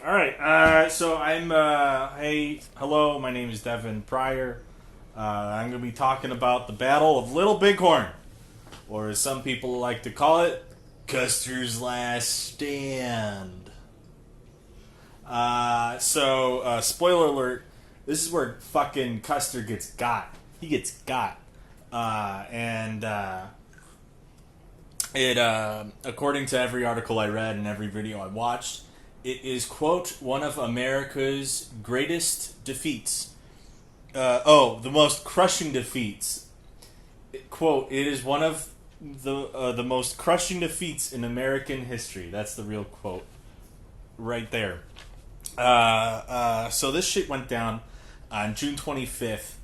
All right. So I'm. Hey, hello. My name is Devin Pryor. I'm going to be talking about the Battle of Little Bighorn, or as some people like to call it, Custer's Last Stand. Spoiler alert. This is where fucking Custer gets got. He gets got. And it, according to every article I read and every video I watched, it is, quote, one of America's greatest defeats. The most crushing defeats. Quote, it is one of the most crushing defeats in American history. That's the real quote right there. So this shit went down on June 25th.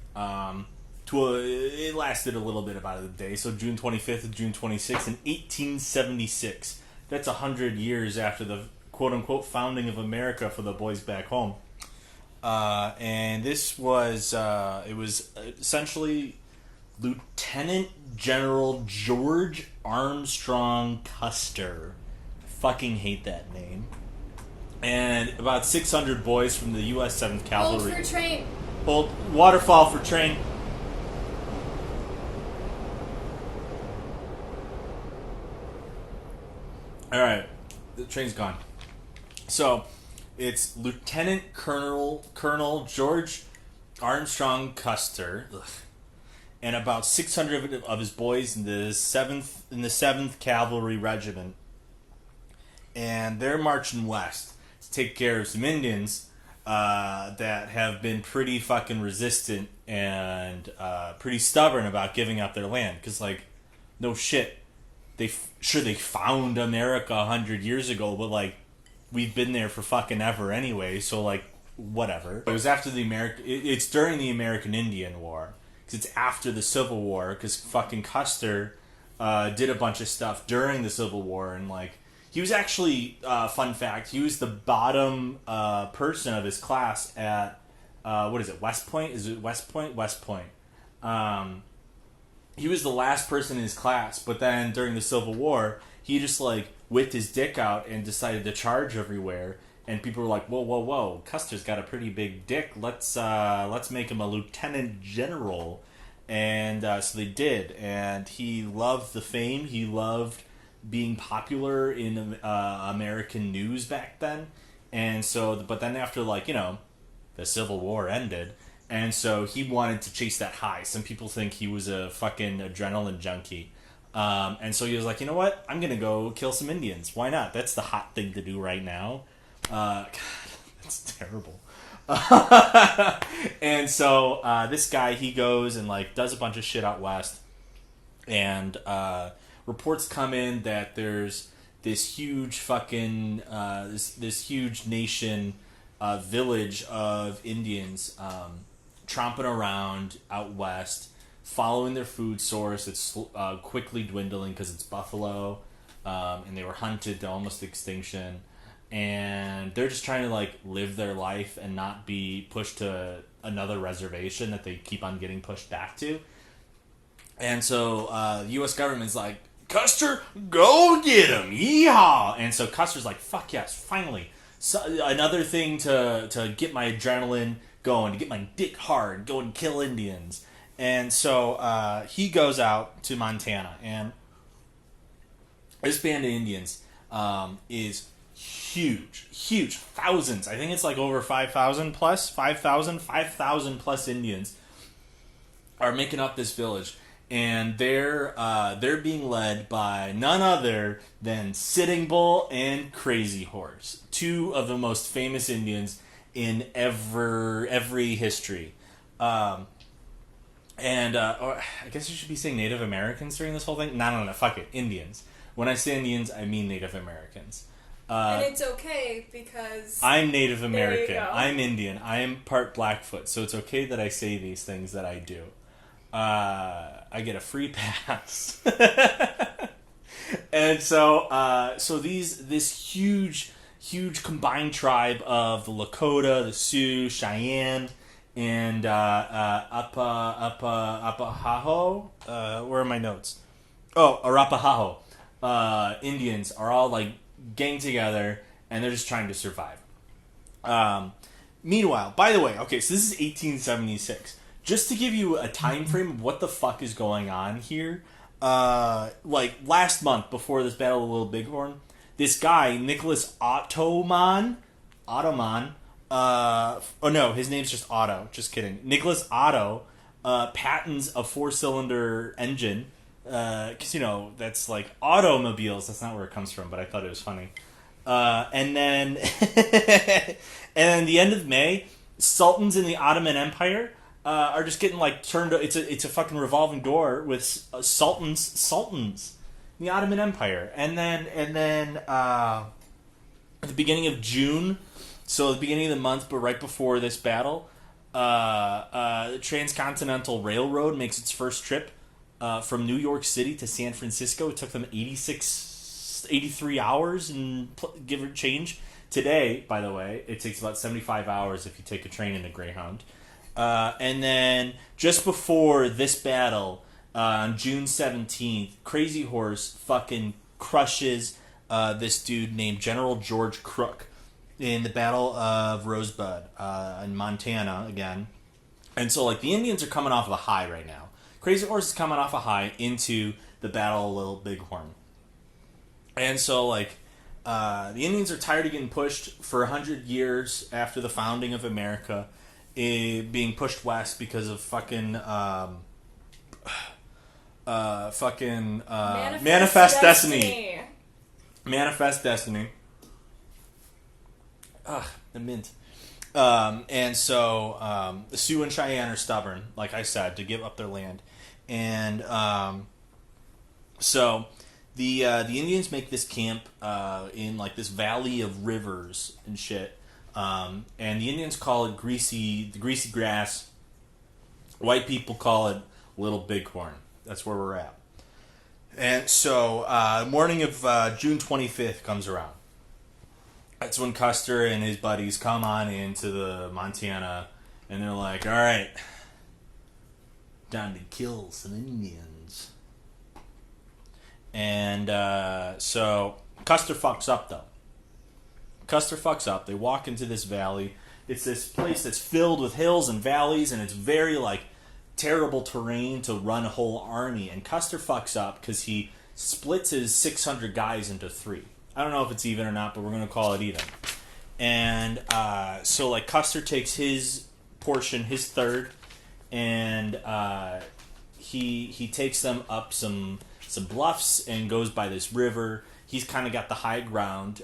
It lasted a little bit about a day. So June 25th to June 26th in 1876. That's 100 years after the quote-unquote founding of America for the boys back home. And this was, it was essentially Lieutenant General George Armstrong Custer. I fucking hate that name. And about 600 boys from the U.S. 7th Cavalry. Hold for train. Hold, waterfall for train. Alright, the train's gone. So, it's Lieutenant Colonel George Armstrong Custer, and about 600 of his boys in the 7th Cavalry Regiment, and they're marching west to take care of some Indians that have been pretty fucking resistant and pretty stubborn about giving up their land. Because, like, no shit, they found America 100 years ago, but, like, we've been there for fucking ever anyway, so, like, whatever. It was after it's during the American Indian War, because it's after the Civil War, because fucking Custer did a bunch of stuff during the Civil War, and, like, he was actually, fun fact, he was the bottom person of his class at, West Point? Is it West Point? West Point. He was the last person in his class, but then during the Civil War, he just, like, whipped his dick out and decided to charge everywhere. And people were like, whoa, whoa, whoa, Custer's got a pretty big dick. Let's make him a lieutenant general. And so they did. And he loved the fame. He loved being popular in American news back then. And so, but then after, like, you know, the Civil War ended, and so he wanted to chase that high. Some people think he was a fucking adrenaline junkie. And so he was like, you know what? I'm going to go kill some Indians. Why not? That's the hot thing to do right now. God, that's terrible. And so this guy, he goes and, like, does a bunch of shit out west. And reports come in that there's this huge fucking, this huge nation, village of Indians tromping around out west, following their food source. It's quickly dwindling because it's buffalo, and they were hunted to almost extinction, and they're just trying to, like, live their life and not be pushed to another reservation that they keep on getting pushed back to. And so the U.S. government's like, Custer, go get him, yeehaw! And so Custer's like, fuck yes, finally, so, another thing to get my adrenaline going, to get my dick hard, go and kill Indians. And so he goes out to Montana, and this band of Indians is huge, thousands. I think it's like over 5,000 plus, 5,000 plus Indians are making up this village, and they're being led by none other than Sitting Bull and Crazy Horse, two of the most famous Indians in every history. Or I guess you should be saying Native Americans during this whole thing. No, fuck it, Indians. When I say Indians, I mean Native Americans. And it's okay because I'm Native American. There you go. I'm Indian. I am part Blackfoot, so it's okay that I say these things that I do. I get a free pass. And so this huge combined tribe of the Lakota, the Sioux, Cheyenne, and Arapaho. Where are my notes? Oh, Arapaho. Indians are all, like, gang together, and they're just trying to survive. Meanwhile, by the way, okay, so this is 1876. Just to give you a time frame of what the fuck is going on here, like last month before this battle of Little Bighorn, this guy Nicholas Ottoman, oh no, his name's just Otto. Just kidding. Nicholas Otto patents a 4-cylinder engine because that's like automobiles. That's not where it comes from, but I thought it was funny. And then, and then the end of May, sultans in the Ottoman Empire are just getting like turned. It's a fucking revolving door with sultans in the Ottoman Empire, and then at the beginning of June, so the beginning of the month, but right before this battle, the Transcontinental Railroad makes its first trip from New York City to San Francisco. It took them 83 hours and give or change. Today, by the way, it takes about 75 hours if you take a train in a Greyhound. And then just before this battle, on June 17th, Crazy Horse fucking crushes this dude named General George Crook in the Battle of Rosebud in Montana again. And so, like, the Indians are coming off of a high right now. Crazy Horse is coming off a high into the Battle of Little Bighorn. And so, like, the Indians are tired of getting pushed for 100 years after the founding of America, being pushed west because of fucking Manifest Destiny. Manifest Destiny. Ugh, the mint. And so the Sioux and Cheyenne are stubborn, like I said, to give up their land. And so the Indians make this camp in like this valley of rivers and shit. And the Indians call it the greasy grass. White people call it Little Bighorn. That's where we're at. And so morning of June 25th comes around. That's when Custer and his buddies come on into the Montana, and they're like, all right, time to kill some Indians. And so Custer fucks up, though. Custer fucks up. They walk into this valley. It's this place that's filled with hills and valleys, and it's very, like, terrible terrain to run a whole army. And Custer fucks up because he splits his 600 guys into 3. I don't know if it's even or not, but we're going to call it even. And so, like, Custer takes his portion, his third, and he takes them up some bluffs and goes by this river. He's kind of got the high ground,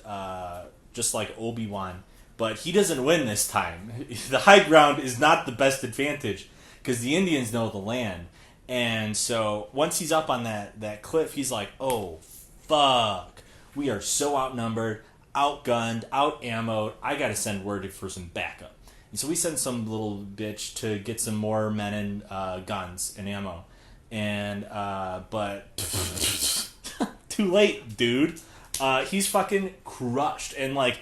just like Obi-Wan. But he doesn't win this time. The high ground is not the best advantage because the Indians know the land. And so once he's up on that cliff, he's like, oh, fuck. We are so outnumbered, outgunned, out-ammoed. I got to send word for some backup. And so we send some little bitch to get some more men and guns and ammo. And, but too late, dude. He's fucking crushed. And, like,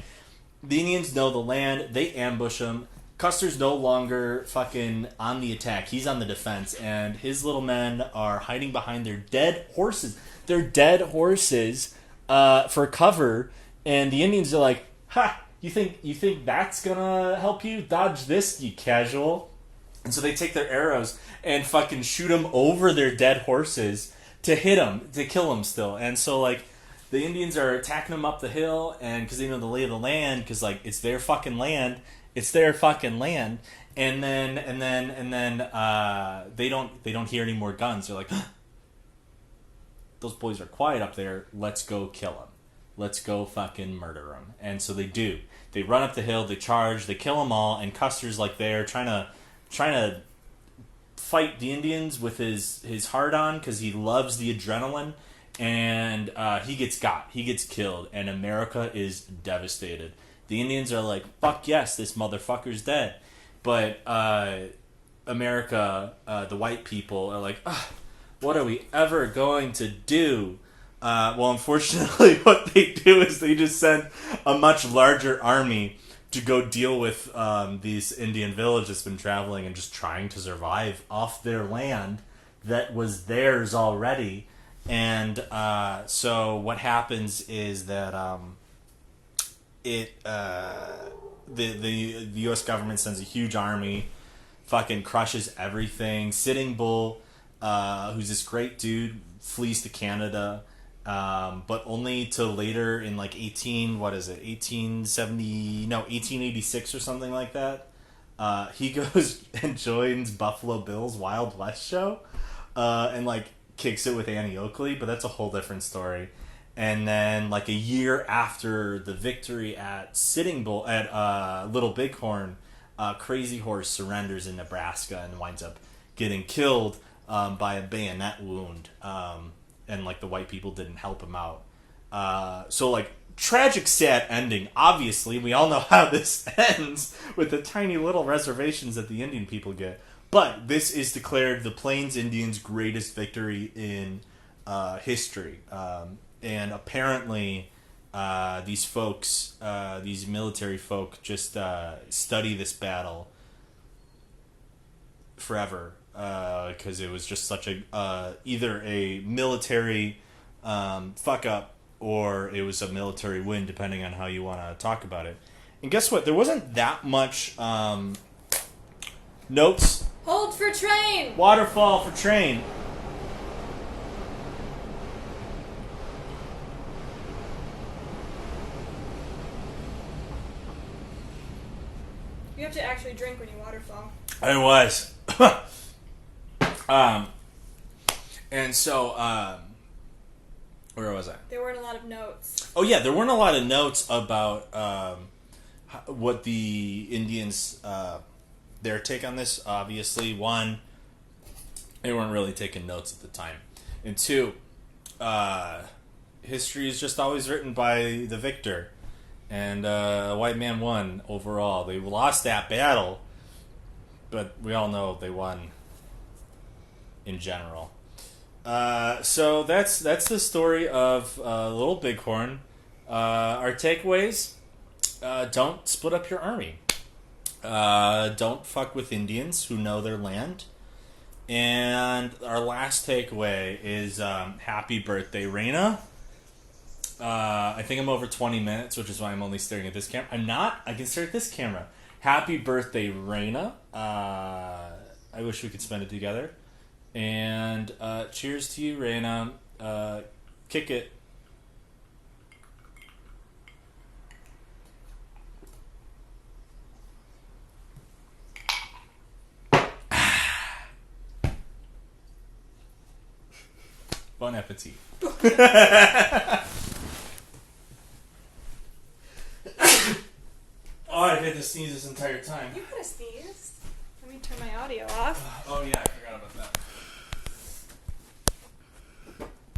the Indians know the land. They ambush him. Custer's no longer fucking on the attack. He's on the defense. And his little men are hiding behind their dead horses. They're dead horses for cover. And the Indians are like, ha! You think that's gonna help you? Dodge this, you casual. And so they take their arrows and fucking shoot them over their dead horses to hit them, to kill them still. And so, like, the Indians are attacking them up the hill, and because they know the lay of the land, because, like, it's their fucking land. It's their fucking land. And then they don't hear any more guns. They're like, those boys are quiet up there. Let's go kill them. Let's go fucking murder them. And so they do. They run up the hill. They charge. They kill them all. And Custer's like there trying to fight the Indians with his heart on because he loves the adrenaline. And he gets got. He gets killed. And America is devastated. The Indians are like, fuck yes, this motherfucker's dead. But America, the white people, are like, what are we ever going to do? Well, unfortunately, what they do is they just send a much larger army to go deal with these Indian villages that's been traveling and just trying to survive off their land that was theirs already. And so what happens is that the U.S. government sends a huge army, fucking crushes everything. Sitting Bull, who's this great dude, flees to Canada, but only to later in like 1886 or something like that. He goes and joins Buffalo Bill's Wild West show, and like kicks it with Annie Oakley, but that's a whole different story. And then like a year after the victory at Sitting Bull at Little Bighorn, Crazy Horse surrenders in Nebraska and winds up getting killed by a bayonet wound, and like the white people didn't help him out. So like tragic, sad ending. Obviously, we all know how this ends with the tiny little reservations that the Indian people get. But this is declared the Plains Indians' greatest victory in history. And apparently, these folks, these military folk, just study this battle forever, because it was just such a either a military fuck up or it was a military win, depending on how you want to talk about it. And guess what? There wasn't that much notes. Hold for train! Waterfall for train. You have to actually drink when you waterfall. I was. And so, where was I? There weren't a lot of notes. Oh yeah, there weren't a lot of notes about what the Indians, their take on this. Obviously, one, they weren't really taking notes at the time, and two, history is just always written by the victor, and a white man won overall. They lost that battle, but we all know they won in general. So that's the story of Little Bighorn. Our takeaways: don't split up your army. Don't fuck with Indians who know their land. And our last takeaway is happy birthday, Raina. I think I'm over 20 minutes, which is why I'm only staring at this camera. I'm not. I can stare at this camera. Happy birthday, Raina. I wish we could spend it together. And cheers to you, Raina. Kick it. Bon appetit. Oh, I've had to sneeze this entire time. You could have sneezed. Let me turn my audio off. Oh, yeah.